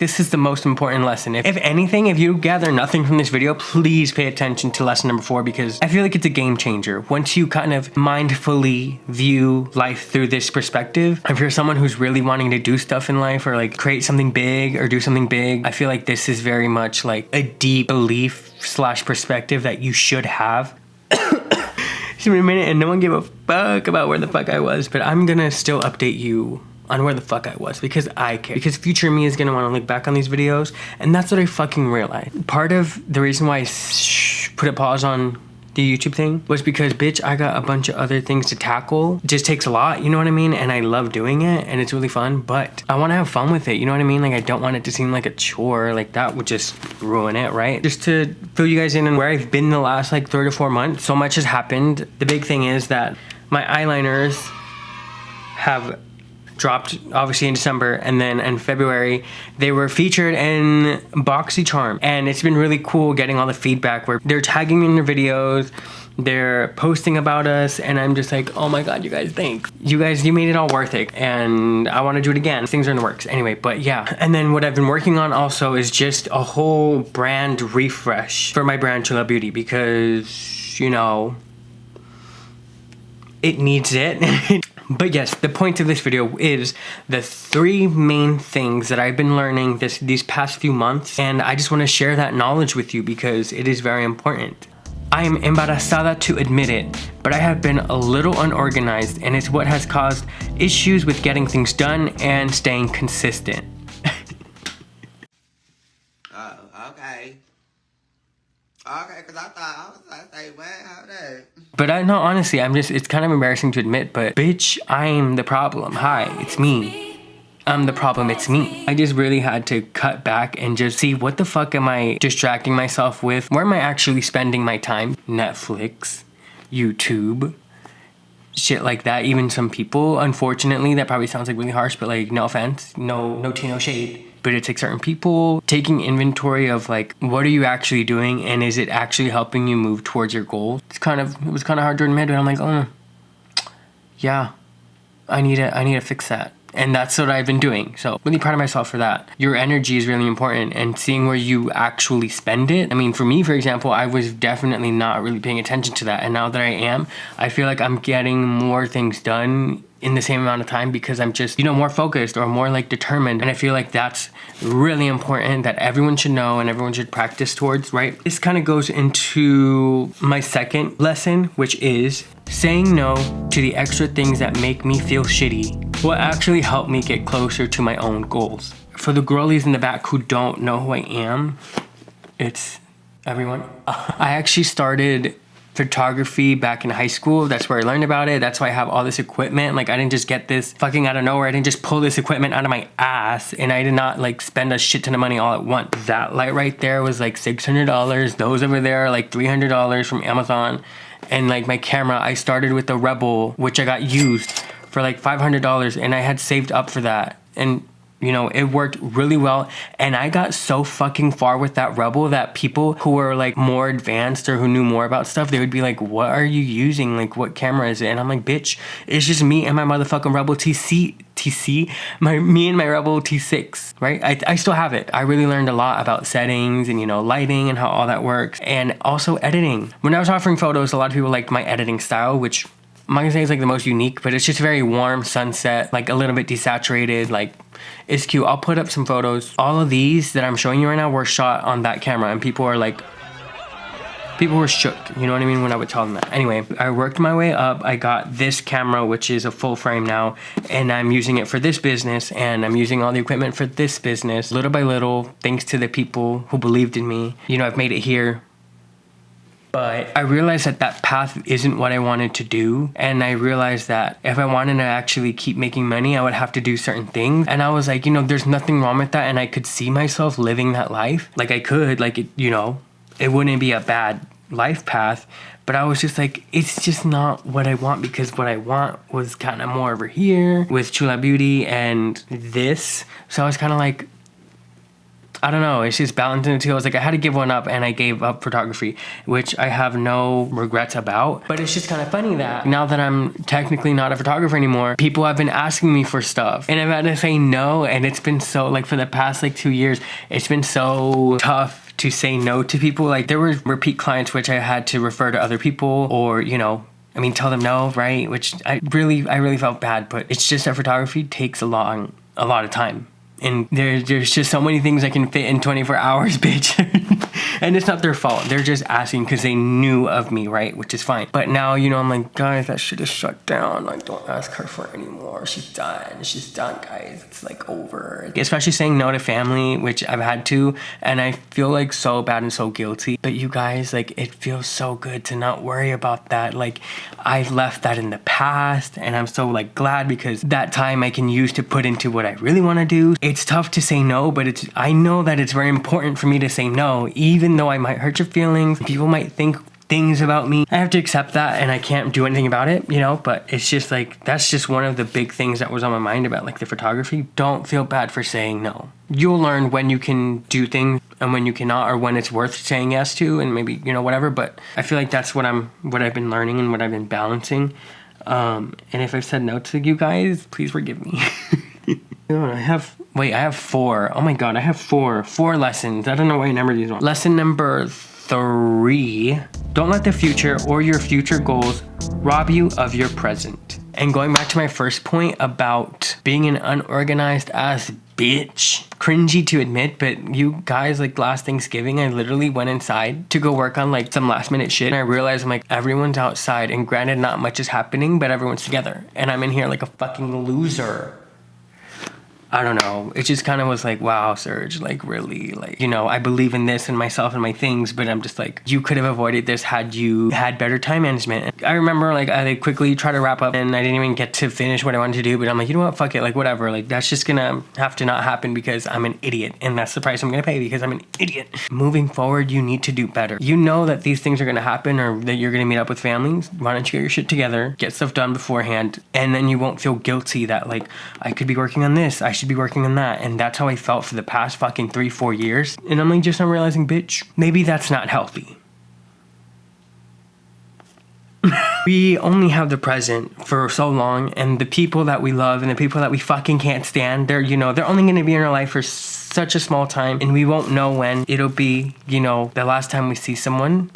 This is the most important lesson. If anything, if you gather nothing from this video, please pay attention to lesson number 4, because I feel like it's a game changer. Once you kind of mindfully view life through this perspective, if you're someone who's really wanting to do stuff in life or like create something big or do something big, I feel like this is very much like a deep belief / perspective that you should have. It's been a minute and no one gave a fuck about where the fuck I was, but I'm gonna still update you on where the fuck I was, because I care. Because future me is gonna wanna look back on these videos, and that's what I fucking realized. Part of the reason why I put a pause on the YouTube thing was because, bitch, I got a bunch of other things to tackle. It just takes a lot, you know what I mean? And I love doing it, and it's really fun, but I wanna have fun with it, you know what I mean? Like, I don't want it to seem like a chore, like that would just ruin it, right? Just to fill you guys in on where I've been the last like 3 to 4 months, so much has happened. The big thing is that my eyeliners have dropped obviously in December, and then in February they were featured in Boxycharm, and it's been really cool getting all the feedback where they're tagging me in their videos, they're posting about us, and I'm just like, oh my god, you guys, thanks. You guys, you made it all worth it, and I want to do it again. Things are in the works anyway, but yeah. And then what I've been working on also is just a whole brand refresh for my brand CHULA Beauty, because, you know, it needs it. But yes, the point of this video is the 3 main things that I've been learning these past few months, and I just want to share that knowledge with you because it is very important. I am embarazada to admit it, but I have been a little unorganized, and it's what has caused issues with getting things done and staying consistent. Okay. Okay, because I thought I was like, say, what? How that? But I know, honestly, it's kind of embarrassing to admit, but bitch, I'm the problem. Hi, it's me. I'm the problem, it's me. I just really had to cut back and just see what the fuck am I distracting myself with? Where am I actually spending my time? Netflix, YouTube, shit like that. Even some people, unfortunately, that probably sounds like really harsh, but like, no offense, no tea, no shade. But it's like certain people taking inventory of like, what are you actually doing, and is it actually helping you move towards your goals? It was kind of hard to admit, but I'm like, oh, yeah, I need to fix that. And that's what I've been doing. So really proud of myself for that. Your energy is really important, and seeing where you actually spend it. I mean, for me, for example, I was definitely not really paying attention to that. And now that I am, I feel like I'm getting more things done in the same amount of time because I'm just, you know, more focused or more like determined. And I feel like that's really important that everyone should know and everyone should practice towards, right? This kind of goes into my second lesson, which is saying no to the extra things that make me feel shitty will actually help me get closer to my own goals. For the girlies in the back who don't know who I am, it's everyone. I actually started photography back in high school. That's where I learned about it. That's why I have all this equipment. Like, I didn't just get this fucking out of nowhere. I didn't just pull this equipment out of my ass, and I did not like spend a shit ton of money all at once. That light right there was like $600. Those over there are like $300 from Amazon. And like my camera, I started with the Rebel, which I got used for like $500, and I had saved up for that. And you know, it worked really well, and I got so fucking far with that Rebel that people who were like more advanced or who knew more about stuff, they would be like, what are you using? Like, what camera is it? And I'm like, bitch, it's just me and my motherfucking Rebel me and my Rebel T6, right? I still have it. I really learned a lot about settings and, you know, lighting and how all that works, and also editing. When I was offering photos, a lot of people liked my editing style, which I'm not gonna say it's like the most unique, but it's just very warm sunset, like a little bit desaturated, like it's cute. I'll put up some photos. All of these that I'm showing you right now were shot on that camera, and people were shook, you know what I mean, when I would tell them that. Anyway, I worked my way up. I got this camera, which is a full frame now, and I'm using it for this business, and I'm using all the equipment for this business, little by little, thanks to the people who believed in me. You know, I've made it here. But I realized that that path isn't what I wanted to do. And I realized that if I wanted to actually keep making money, I would have to do certain things. And I was like, you know, there's nothing wrong with that. And I could see myself living that life. Like I could, like, it, you know, it wouldn't be a bad life path. But I was just like, it's just not what I want, because what I want was kind of more over here with CHULA Beauty and this. So I was kind of like, I don't know, it's just balancing the two. I was like, I had to give one up, and I gave up photography, which I have no regrets about. But it's just kind of funny that now that I'm technically not a photographer anymore, people have been asking me for stuff, and I've had to say no. And it's been so, like, for the past like 2 years, it's been so tough to say no to people. Like, there were repeat clients which I had to refer to other people, or, you know, I mean, tell them no, right? Which I really felt bad. But it's just that photography takes a lot of time. And there's just so many things I can fit in 24 hours, bitch. And it's not their fault. They're just asking because they knew of me, right? Which is fine. But now, you know, I'm like, guys, that shit is shut down. Like, don't ask her for it anymore. She's done. She's done, guys. It's like over. Especially saying no to family, which I've had to. And I feel like so bad and so guilty. But you guys, like, it feels so good to not worry about that. Like, I've left that in the past. And I'm so, like, glad because that time I can use to put into what I really want to do. It's tough to say no, but I know that it's very important for me to say no, even though I might hurt your feelings. People might think things about me. I have to accept that, and I can't do anything about it, you know. But it's just like, that's just one of the big things that was on my mind about like the photography. Don't feel bad for saying no. You'll learn when you can do things and when you cannot, or when it's worth saying yes to, and maybe, you know, whatever. But I feel like that's what I've been learning and what I've been balancing. And if I've said no to you guys, please forgive me. I have 4. Oh my god, I have 4 lessons. I don't know why I numbered these wrong. Lesson number 3: don't let the future or your future goals rob you of your present. And going back to my first point about being an unorganized ass bitch, cringy to admit, but you guys, like, last Thanksgiving, I literally went inside to go work on like some last minute shit, and I realized, I'm like, everyone's outside, and granted, not much is happening, but everyone's together, and I'm in here like a fucking loser. I don't know. It just kind of was like, wow, Serge, like, really, like, you know, I believe in this and myself and my things, but I'm just like, you could have avoided this had you had better time management. I remember, like, I quickly tried to wrap up and I didn't even get to finish what I wanted to do, but I'm like, you know what, fuck it, like, whatever, like, that's just gonna have to not happen because I'm an idiot, and that's the price I'm gonna pay because I'm an idiot. Moving forward, you need to do better. You know that these things are gonna happen, or that you're gonna meet up with families. Why don't you get your shit together, get stuff done beforehand, and then you won't feel guilty that, like, I could be working on this, I should be working on that. And that's how I felt for the past fucking 3-4 years. And I'm like, just not realizing, bitch, maybe that's not healthy. We only have the present for so long, and the people that we love and the people that we fucking can't stand, they're, you know, they're only gonna be in our life for such a small time, and we won't know when it'll be, you know, the last time we see someone.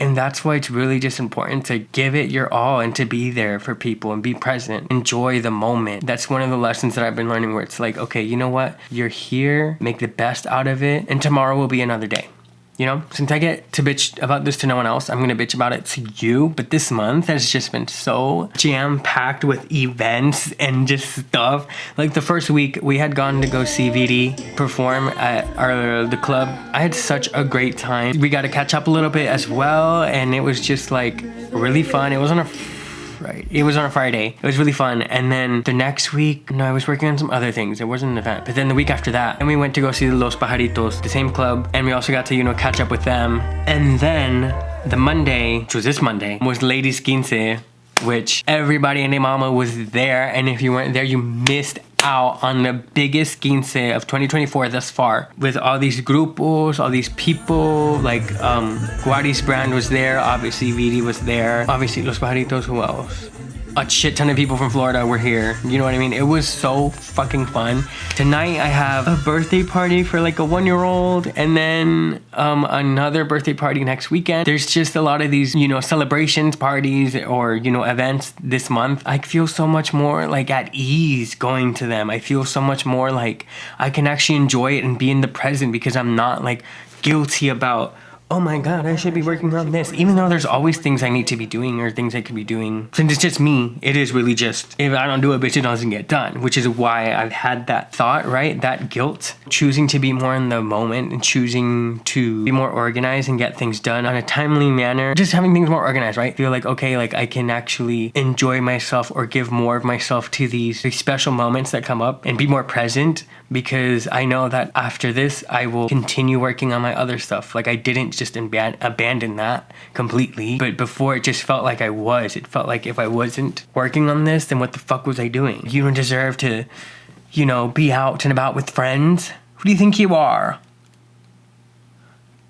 And that's why it's really just important to give it your all and to be there for people and be present. Enjoy the moment. That's one of the lessons that I've been learning, where it's like, okay, you know what? You're here, make the best out of it, and tomorrow will be another day. You know, since I get to bitch about this to no one else, I'm gonna bitch about it to you. But this month has just been so jam-packed with events and just stuff. Like, the first week, we had gone to go see VD perform at the club. I had such a great time. We got to catch up a little bit as well, and it was just like really fun. It was on a Friday. It was really fun. And then the next week, no, I was working on some other things. It wasn't an event. But then the week after that, and we went to go see Los Pajaritos, the same club. And we also got to, you know, catch up with them. And then the Monday, which was this Monday, was Ladies Quince, which everybody and their mama was there. And if you weren't there, you missed out on the biggest quince of 2024 thus far, with all these grupos, all these people. Like, Guari's brand was there, obviously VD was there, obviously Los Pajaritos, who else? A shit ton of people from Florida were here. You know what I mean? It was so fucking fun. Tonight I have a birthday party for like a 1-year-old, and then another birthday party next weekend. There's just a lot of these, you know, celebrations, parties, or, you know, events this month. I feel so much more like at ease going to them. I feel so much more like I can actually enjoy it and be in the present, because I'm not like guilty about, oh my god, I should be working on this. Even though there's always things I need to be doing, or things I could be doing. Since it's just me, it is really just, if I don't do it, bitch, it doesn't get done. Which is why I've had that thought, right? That guilt. Choosing to be more in the moment and choosing to be more organized and get things done on a timely manner. Just having things more organized, right? Feel like, okay, like I can actually enjoy myself or give more of myself to these special moments that come up and be more present, because I know that after this, I will continue working on my other stuff. Like, I didn't just abandon that completely, but before it just felt like I was. It felt like if I wasn't working on this, then what the fuck was I doing? You don't deserve to, you know, be out and about with friends Who do you think you are?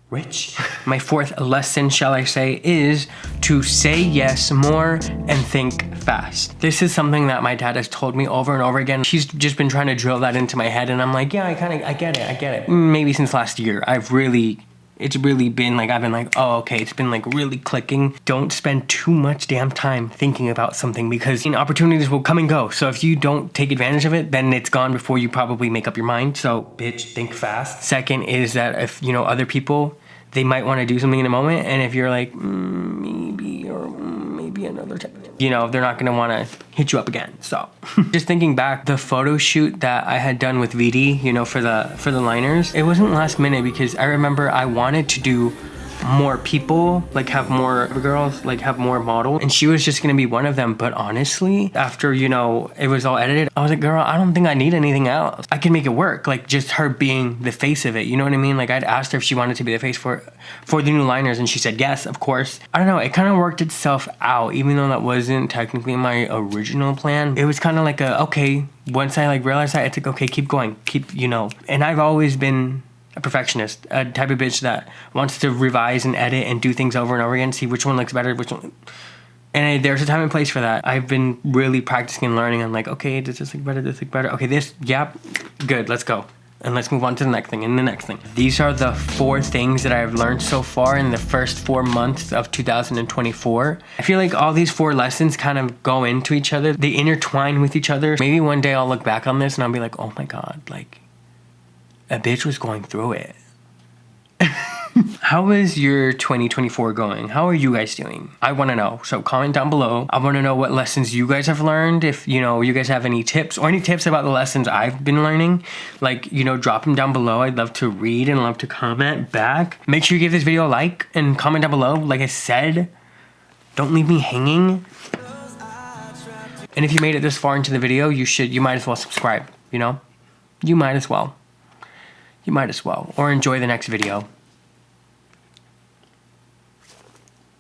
Rich. My fourth lesson, shall I say, is to say yes more and think fast. This is something that my dad has told me over and over again. He's just been trying to drill that into my head, and I'm like, yeah, I get it. Maybe since last year, it's really been like, I've been like, oh, okay, it's been like really clicking. Don't spend too much damn time thinking about something, because opportunities will come and go. So if you don't take advantage of it, then it's gone before you probably make up your mind. So bitch, think fast. Second is that if, other people, they might want to do something in a moment, and if you're like, maybe, or maybe another time, they're not going to want to hit you up again. So just thinking back, the photo shoot that I had done with VD, for the liners, it wasn't last minute, because I remember I wanted to do more people, like have more girls, like have more models, and she was just gonna be one of them. But honestly, after it was all edited, I was like, girl, I don't think I need anything else. I can make it work, like just her being the face of it, you know what I mean? Like I'd asked her if she wanted to be the face for the new liners, and she said yes, of course. I don't know, it kind of worked itself out, even though that wasn't technically my original plan. It was kind of like okay, once I realized that, it's like, okay, keep going, and I've always been a perfectionist, a type of bitch that wants to revise and edit and do things over and over again, see which one looks better, and there's a time and place for that. I've been really practicing and learning. I'm like, okay, does this look better? Okay, this, yep, good, let's go. And let's move on to the next thing and the next thing. These are the 4 things that I've learned so far in the first 4 months of 2024. I feel like all these 4 lessons kind of go into each other. They intertwine with each other. Maybe one day I'll look back on this and I'll be like, oh my God, a bitch was going through it. How is your 2024 going? How are you guys doing? I want to know. So comment down below. I want to know what lessons you guys have learned. If, you guys have any tips or any tips about the lessons I've been learning, drop them down below. I'd love to read and love to comment back. Make sure you give this video a like and comment down below. Like I said, don't leave me hanging. And if you made it this far into the video, you might as well subscribe, You might as well. Or enjoy the next video.